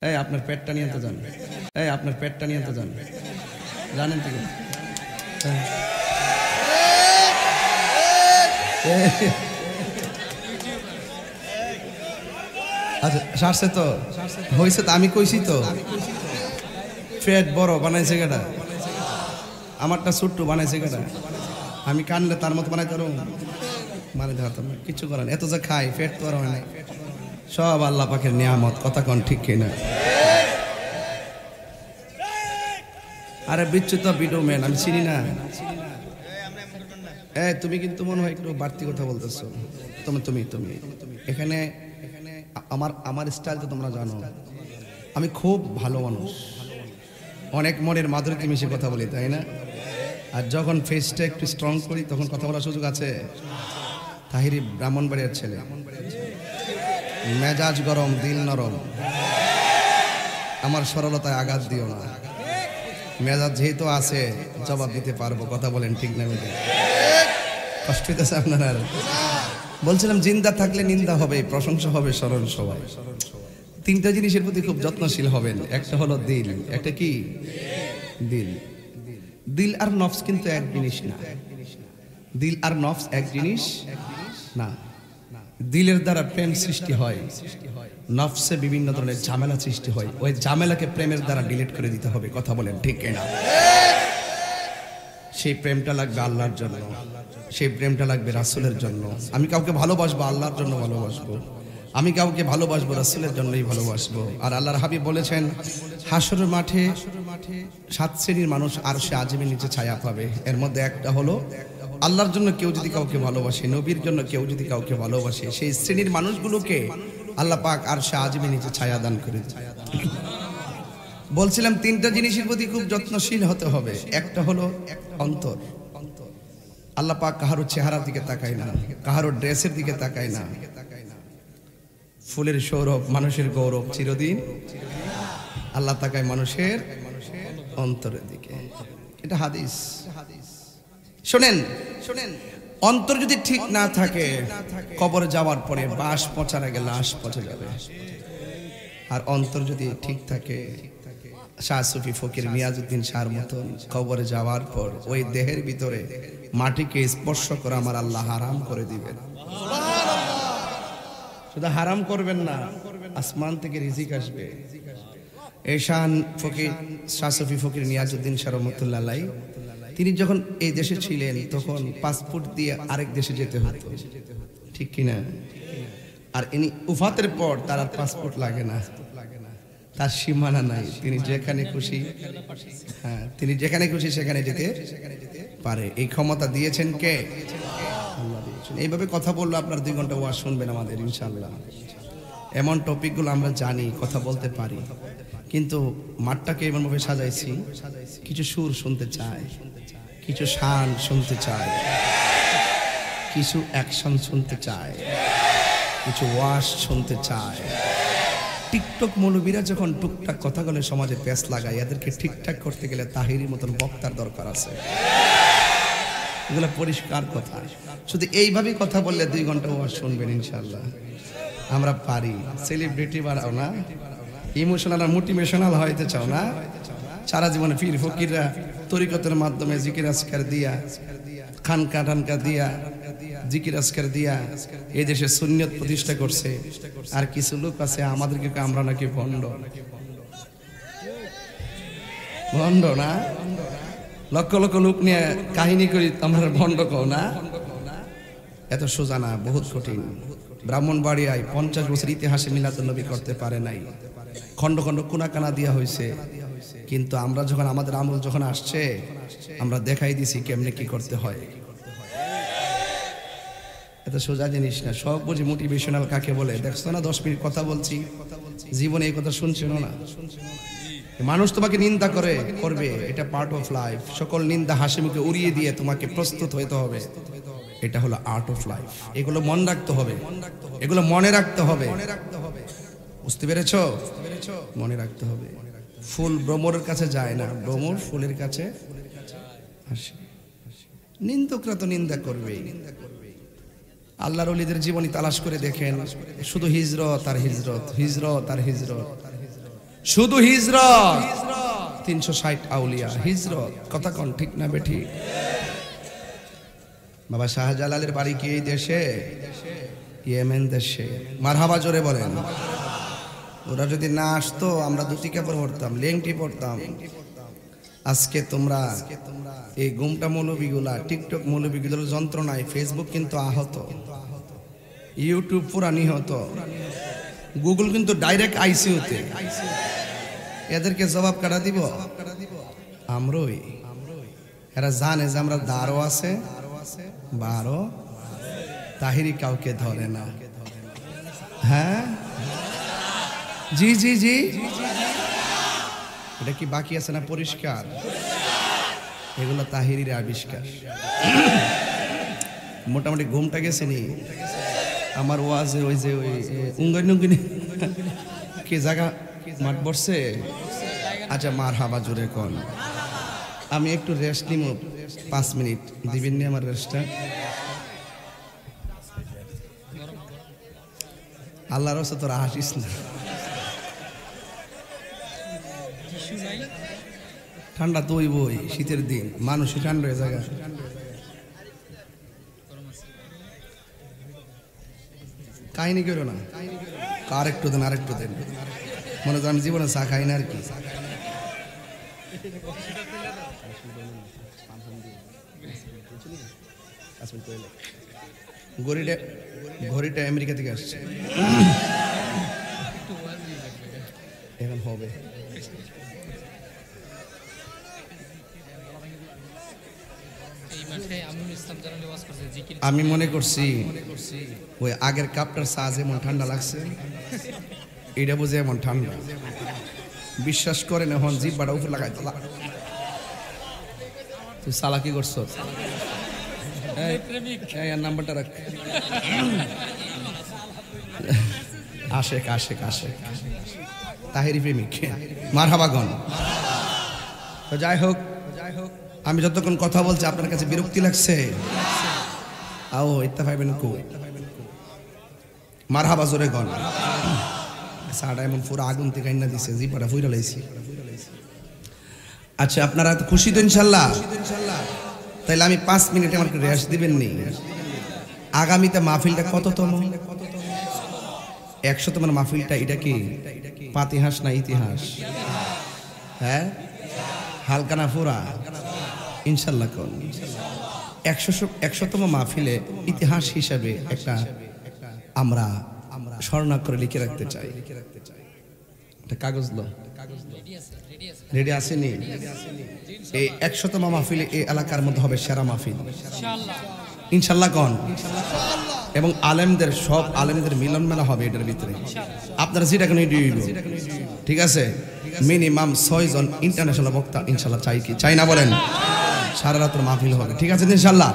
এই আপনার পেটটা নিয়ে তো যান, এই আপনার পেটটা নিয়ে তো যান, জানেন তো? আচ্ছা সারছে তো হয়েছে তো, আমি কইছি তো পেট বড় বানাইছে কেটা, আমারটা ছোট্ট বানাইছে কেটা, আমি কানলে তার মতো বানাইতে পারো? বানাইতে পারতাম না, কিছু করেন। এত যে খাই পেট তো আর হয় না, সব আল্লাহ পাকের নিয়ামত, কথা কন ঠিক কিনা? আরে বিচ্যুত ভিডিও ম্যান আমি চিনি না। তুমি কিন্তু মনে হয় একটু বাড়তি কথা বলতেছো। তুমি এখানে আমার স্টাইল তো তোমরা জানো, আমি খুব ভালো মানুষ, অনেক মনের মাধুরীতে মিশে কথা বলি, তাই না? আর যখন ফেসটা একটু স্ট্রং করি তখন কথা বলার সুযোগ আছে। তাহিরি ব্রাহ্মণবাড়িয়ার ছেলে, মেজাজ গরম দিল নরম, আমার সরলতায় আঘাত দিও না, মেজাজ যেহেতু আছে জবাব দিতে পারবো, কথা বলেন ঠিক না? কষ্ট হইতেছে আপনারা? বলছিলাম জিন্দা থাকলে নিন্দা হবে, প্রশংসা হবে স্মরণ সবাই। তিনটা জিনিসের প্রতি খুব যত্নশীল হবেন। একটা হলো দিল, একটা কি? দিল। দিল আর নফস কিন্তু এক জিনিস না। দিল আর নফস এক জিনিস না। দিলের দ্বারা প্রেম সৃষ্টি হয়, নফসে বিভিন্ন ধরনের ঝামেলা সৃষ্টি হয়, ওই ঝামেলাকে প্রেমের দ্বারা ডিলিট করে দিতে হবে, কথা বলেন ঠিক না? সেই প্রেমটা লাগবে আল্লাহর জন্য, সেই প্রেমটা লাগবে রাসূলের জন্য। আমি কাউকে ভালোবাসবো আল্লাহর জন্য ভালোবাসবো, আমি কাউকে ভালোবাসবো রাসূলের জন্যই ভালোবাসবো। আর আল্লাহর হাবিব বলেছেন হাশরের মাঠে 7 শ্রেণীর মানুষ আরশে আজিমের নিচে ছায়া পাবে। এর মধ্যে একটা হলো আল্লাহর জন্য কেউ যদি কাউকে ভালোবাসে, নবীর জন্য কেউ যদি কাউকে ভালোবাসে, সেই শ্রেণীর মানুষগুলোকে আল্লাহ পাক আরশে আজিমের নিচে ছায়া দান করে। বলছিলাম তিনটা জিনিসের প্রতি খুব যত্নশীল হতে হবে। একটা হলো অন্তর। আল্লাহ পাক কাহারো চেহারার দিকে তাকায় না, কাহারো ড্রেসের দিকে তাকায় না। ফুলের সৌরভ, মানুষের গৌরব চিরদিন, আল্লাহ তাকায় মানুষের অন্তরের দিকে। এটা হাদিস। শোনেন, অন্তর যদি ঠিক না থাকে, কবরে যাওয়ার পরে বাঁশ পচার আগে লাশ পচে যাবে। আর অন্তর যদি ঠিক থাকে, শাহ সুফি ফকির মিয়াজউদ্দিন শাহর মতন কবরে যাওয়ার পর ওই দেহের ভিতরে মাটিকে স্পর্শ করে আমার আল্লাহ হারাম করে দিবেন। শুধু হারাম করবেন না, আসমান থেকে রিজিক আসবে। এশান ফকির, শাহ সুফি ফকির মিয়াজউদ্দিন শাহ রহমাতুল্লাহ আলাইহি, তিনি যখন এই দেশে ছিলেন তখন পাসপোর্ট দিয়ে আরেক দেশে যেতে হতো, ঠিক কিনা? আর ইনি উফাতের পর তার আর পাসপোর্ট লাগে না, তার সীমানা নাই, তিনি যেখানে খুশি, তিনি যেখানে খুশি সেখানে যেতে পারে। এই ক্ষমতা দিয়েছেন কে? আল্লাহ দিয়েছেন। এইভাবে কথা বললে আপনার 2 ঘন্টা ওয়াজ শুনবেন আমাদের ইনশাআল্লাহ। এমন টপিকগুলো আমরা জানি, কথা বলতে পারি, কিন্তু মাঠটাকে এমনভাবে সাজাইছি, কিছু সুর শুনতে চায়, কিছু শান শুনতে চায়, কিছু অ্যাকশন শুনতে চায়, কিছু ওয়াজ শুনতে চায়। টিকটক মৌলবীরা যখন টুকটাক কথা বলে সমাজে পেঁচ লাগায়, এদেরকে ঠিকঠাক করতে গেলে তাহিরি মতন বক্তার দরকার আছে। এগুলো পরিষ্কার কথা। শুধু এইভাবেই কথা বললে 2 ঘন্টা ওয়াজ শুনবেন ইনশাআল্লাহ। আমরা পারি। সেলিব্রিটি বানাও না, ইমোশনাল আর মোটিভেশনাল হইতে চাও না, সারা জীবনে পীর ফকিররা তরিকতের মাধ্যমে জিকির আজকার দিয়া, খানকা টানকা দিয়া, জিকির আজকার দিয়া এই দেশে সুন্নিয়ত প্রতিষ্ঠা করছে। আর কিছু লোক আছে আমাদেরকে আমরা নাকি ভণ্ড, ভণ্ড না, লক্ষ লক্ষ লোক নিয়ে কাহিনী করি আমরা ভণ্ড কও না। এত সোজা না, বহুত কঠিন। ব্রাহ্মণবাড়িয়ায় 50 বছর ইতিহাসে মিলাদুন নবী করতে পারে নাই, খন্ড খন্ড কোনাকানা দিয়া হয়েছে। কিন্তু আমরা যখন আমাদের আমল যখন আসছে, আমরা দেখাই দিছি কেমনে কি করতে হয়। এত সোজা জিনিস না। সব বুঝি মোটিভেশনাল কাকে বলে দেখছো না? 10 মিনিট কথা বলছি, জীবনে এই কথা শুনছিল না। মানুষ তোমাকে নিন্দা করবে, এটা পার্ট অফ লাইফ। সকল নিন্দা হাসি মুখে উড়িয়ে দিয়ে তোমাকে প্রস্তুত হইতে হবে, এটা হলো আর্ট অফ লাইফ। এগুলো মনে রাখতে হবে, এগুলো মনে রাখতে হবে। বুঝতে পেরেছো? মনে রাখতে হবে। ফুল ভ্রমরের কাছে যায় না, ভ্রমর ফুলের কাছে আসে। নিন্দকরা তো নিন্দা করবেই। আল্লাহর ওলিদের জীবনী তালাশ করে দেখেন, শুধু হিজরত আর হিজরত, হিজরত আর হিজরত। শুধু হিজরত 360 আউলিয়া হিজরত। কথা কোন ঠিক না বেঠি? বাবা শাহজালালের বাড়ি কি এই দেশে? ইয়েমেন দেশে। মারহাবা জোরে বলেন। ওরা যদি না আসতো আমরা দুটি কাপড় পরতাম, লেংটি পরতাম। আজকে তোমরা এই গুমটা মৌলবীগুলা, টিকটক মৌলবীগুলোর যন্ত্রণায় ফেসবুক কিন্তু আহত, ইউটিউব পুরা নিহত, গুগল কিন্তু ডাইরেক্ট আইসিইউতে। এদেরকে জবাব কাটা দিব আমরাই। এরা জানে যে আমরা দারো আছে 12, তাহিরি কাউকে ধরে না। হ্যাঁ জি জি জি, এটা কি বাকি আছে না? পরিষ্কার, এগুলো তাহিরির আবিষ্কার। মোটামুটি ঘুমটা গেছে নি আমার ওয়াজে। ওই যে ওই উঙ্গনি কি জায়গা মাঠ বসছে? আচ্ছা মারহাবা জোরে কোন। আমি একটু রেস্ট নিব 5 মিনিট, দিবেন নি আমার রেস্টটা? আল্লাহর রাস্তায় তোরা হাসিস না। ঠান্ডা তো ওই বই, শীতের দিন মানুষই ঠান্ডা হয়ে জায়গা। কাহিনী করো না, আরেকটু দেন আরেকটু দেন। মনে করেন আমি জীবনে চা খাই না আর কি। ঘড়িটা আমেরিকা থেকে আসছে, এখন হবে। আমি মনে করছি ওই আগের কাপটার চা যেমন ঠান্ডা লাগছে, এটা বুঝে এমন ঠান্ডা। বিশ্বাস করেন এখন জিব্বাটা উপর লাগাই তোলা। তুই সালা কি করছ? নাম্বারটা রাখ। আশেক আশেক আশেক তাহিরি প্রেমিক। মারহাবাগন। তো যাই হোক, আমি যতক্ষণ কথা বলছি আপনার কাছে বিরক্তি লাগছে? আও ইত্তেফাইবেন কো মারহাবা জোরে গন। সাড়া এমন পুরো আগুন থেকে আইনা দিছে, জিপাটা ফুইরা লাইছি। আচ্ছা আপনারা তো খুশি তো ইনশাল্লাহ? তাইলে আমি 5 মিনিটে আমাকে রেস্ট দিবেন নি? আগামীতে মাহফিলটা কততম? 100তম মাহফিলটা। এটা কি পাতিহাস না ইতিহাস? হ্যাঁ হালকা না পুরা? ইনশাল্লাহ কোন 100তম মাহফিলে ইতিহাস হিসাবে একটা আমরা স্বর্ণাক্ষরে লিখে রাখতে চাই। কাগজ লো রেডি আসেনি? এই 100তম মাহফিলে এই এলাকার মধ্যে হবে সেরা মাহফিল ইনশাল্লাহ কোন। এবং আলেমদের সব আলেমদের মিলন মেলা হবে এটার ভিতরে। আপনারা যেটা কোনো ঠিক আছে, মিনিমাম 6 জন ইন্টারন্যাশনাল বক্তা ইনশাল্লাহ চাই কি চাই না বলেন? সারা রাত মাহফিল হবে, ঠিক আছে ইনশাল্লাহ।